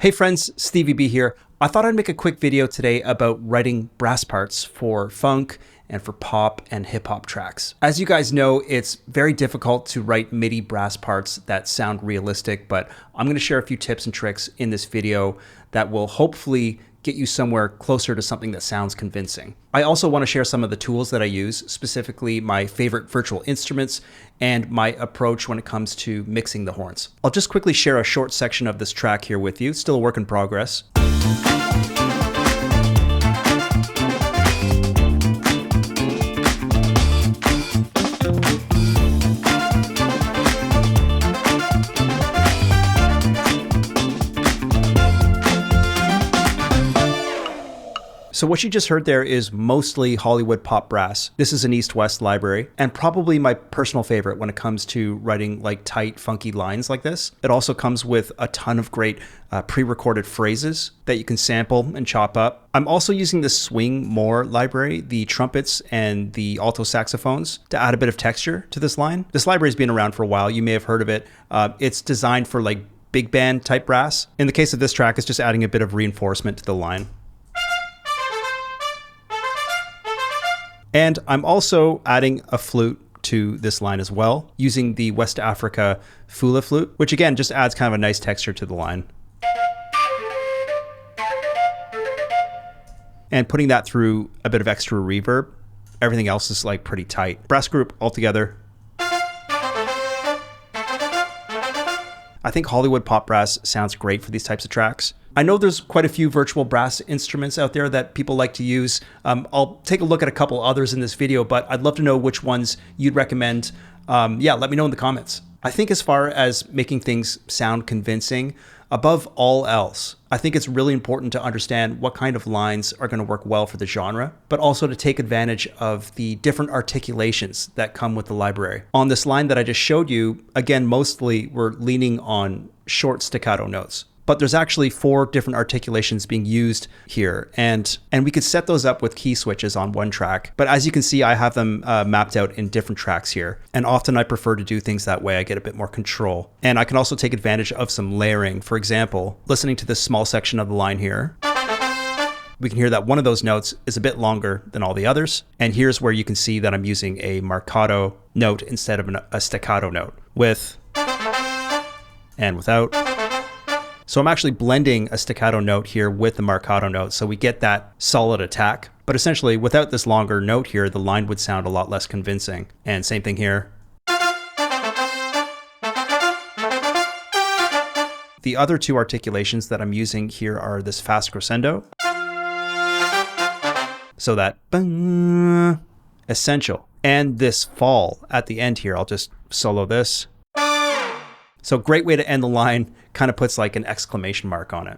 Hey friends, Stevie B here. I thought I'd make a quick video today about writing brass parts for funk and for pop and hip hop tracks. As you guys know, it's very difficult to write MIDI brass parts that sound realistic, but I'm going to share a few tips and tricks in this video that will hopefully get you somewhere closer to something that sounds convincing. I also want to share some of the tools that I use, specifically my favorite virtual instruments and my approach when it comes to mixing the horns. I'll just quickly share a short section of this track here with you. It's still a work in progress. So what you just heard there is mostly Hollywood pop brass. This is an East-West library and probably my personal favorite when it comes to writing like tight, funky lines like this. It also comes with a ton of great pre-recorded phrases that you can sample and chop up. I'm also using the Swing More library, the trumpets and the alto saxophones, to add a bit of texture to this line. This library's been around for a while. You may have heard of it. It's designed for like big band type brass. In the case of this track, it's just adding a bit of reinforcement to the line. And I'm also adding a flute to this line as well, using the West Africa Fula flute, which again just adds kind of a nice texture to the line. And putting that through a bit of extra reverb. Everything else is like pretty tight. Brass group altogether. I think Hollywood pop brass sounds great for these types of tracks. I know there's quite a few virtual brass instruments out there that people like to use. I'll take a look at a couple others in this video, but I'd love to know which ones you'd recommend. Yeah, let me know in the comments. I think as far as making things sound convincing, above all else, I think it's really important to understand what kind of lines are going to work well for the genre, but also to take advantage of the different articulations that come with the library. On this line that I just showed you, again, mostly we're leaning on short staccato notes. But there's actually 4 different articulations being used here. And we could set those up with key switches on one track. But as you can see, I have them mapped out in different tracks here. And often I prefer to do things that way. I get a bit more control. And I can also take advantage of some layering. For example, listening to this small section of the line here, we can hear that one of those notes is a bit longer than all the others. And here's where you can see that I'm using a marcato note instead of a staccato note, with and without. So I'm actually blending a staccato note here with the marcato note, so we get that solid attack. But essentially, without this longer note here, the line would sound a lot less convincing. And same thing here. The other 2 articulations that I'm using here are this fast crescendo. So that essential. And this fall at the end here. I'll just solo this. So great way to end the line, kind of puts like an exclamation mark on it.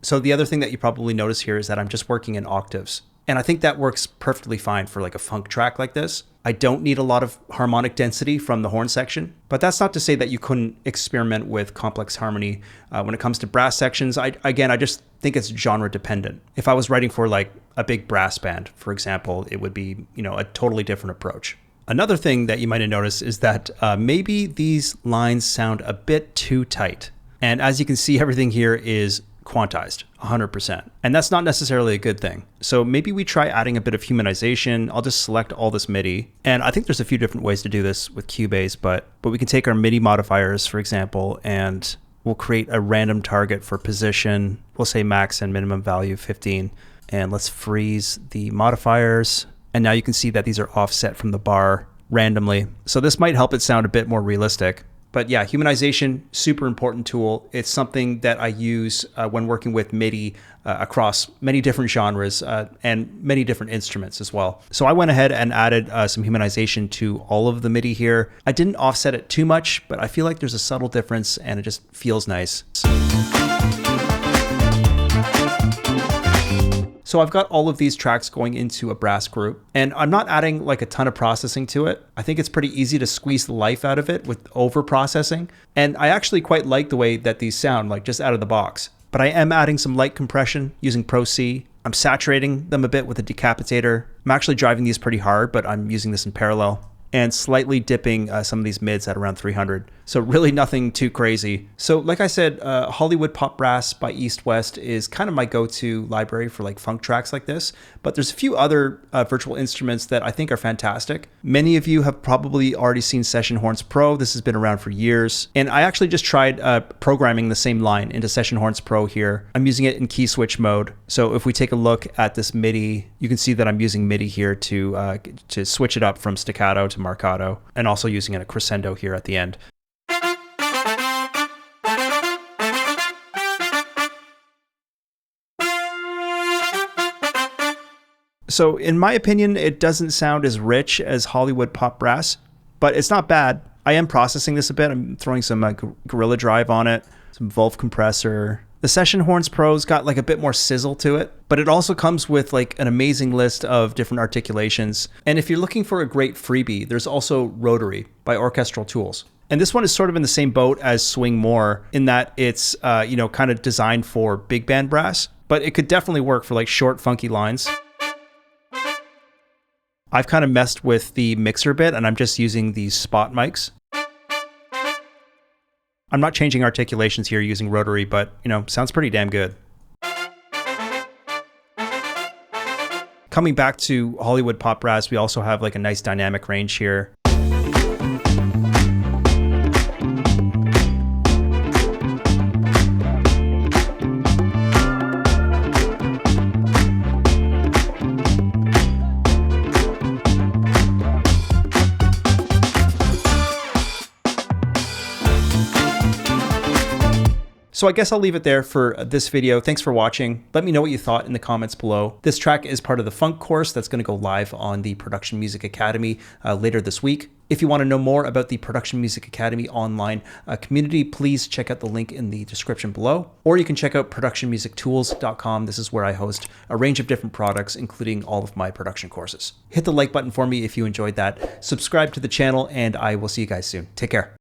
So the other thing that you probably notice here is that I'm just working in octaves. And I think that works perfectly fine for like a funk track like this. I don't need a lot of harmonic density from the horn section, but that's not to say that you couldn't experiment with complex harmony. When it comes to brass sections, I just think it's genre dependent. If I was writing for like a big brass band, for example, it would be, a totally different approach. Another thing that you might have noticed is that maybe these lines sound a bit too tight. And as you can see, everything here is quantized 100%. And that's not necessarily a good thing. So maybe we try adding a bit of humanization. I'll just select all this MIDI. And I think there's a few different ways to do this with Cubase, but we can take our MIDI modifiers, for example, and we'll create a random target for position. We'll say max and minimum value 15. And let's freeze the modifiers. And now you can see that these are offset from the bar randomly. So this might help it sound a bit more realistic. But yeah, humanization, super important tool. It's something that I use when working with MIDI across many different genres and many different instruments as well. So I went ahead and added some humanization to all of the MIDI here. I didn't offset it too much, but I feel like there's a subtle difference and it just feels nice. So I've got all of these tracks going into a brass group, and I'm not adding like a ton of processing to it. I think it's pretty easy to squeeze the life out of it with over processing. And I actually quite like the way that these sound, like just out of the box. But I am adding some light compression using Pro C. I'm saturating them a bit with a decapitator. I'm actually driving these pretty hard, but I'm using this in parallel. And slightly dipping some of these mids at around 300. So really nothing too crazy. So like I said, Hollywood Pop Brass by East West is kind of my go-to library for like funk tracks like this. But there's a few other virtual instruments that I think are fantastic. Many of you have probably already seen Session Horns Pro. This has been around for years. And I actually just tried programming the same line into Session Horns Pro here. I'm using it in key switch mode. So if we take a look at this MIDI, you can see that I'm using MIDI here to switch it up from staccato to marcato, and also using a crescendo here at the end. So in my opinion, it doesn't sound as rich as Hollywood Pop Brass, but it's not bad. I am processing this a bit. I'm throwing some Gorilla Drive on it, some Wolf compressor. The Session Horns Pro's got like a bit more sizzle to it, but it also comes with like an amazing list of different articulations. And if you're looking for a great freebie, there's also Rotary by Orchestral Tools. And this one is sort of in the same boat as Swing More in that it's, kind of designed for big band brass, but it could definitely work for like short, funky lines. I've kind of messed with the mixer bit and I'm just using these spot mics. I'm not changing articulations here using Rotary, but sounds pretty damn good. Coming back to Hollywood Pop Brass, we also have like a nice dynamic range here. So I guess I'll leave it there for this video. Thanks for watching. Let me know what you thought in the comments below. This track is part of the funk course that's going to go live on the Production Music Academy later this week. If you want to know more about the Production Music Academy online community, please check out the link in the description below, or you can check out productionmusictools.com. This is where I host a range of different products, including all of my production courses. Hit the like button for me if you enjoyed that. Subscribe to the channel, and I will see you guys soon. Take care.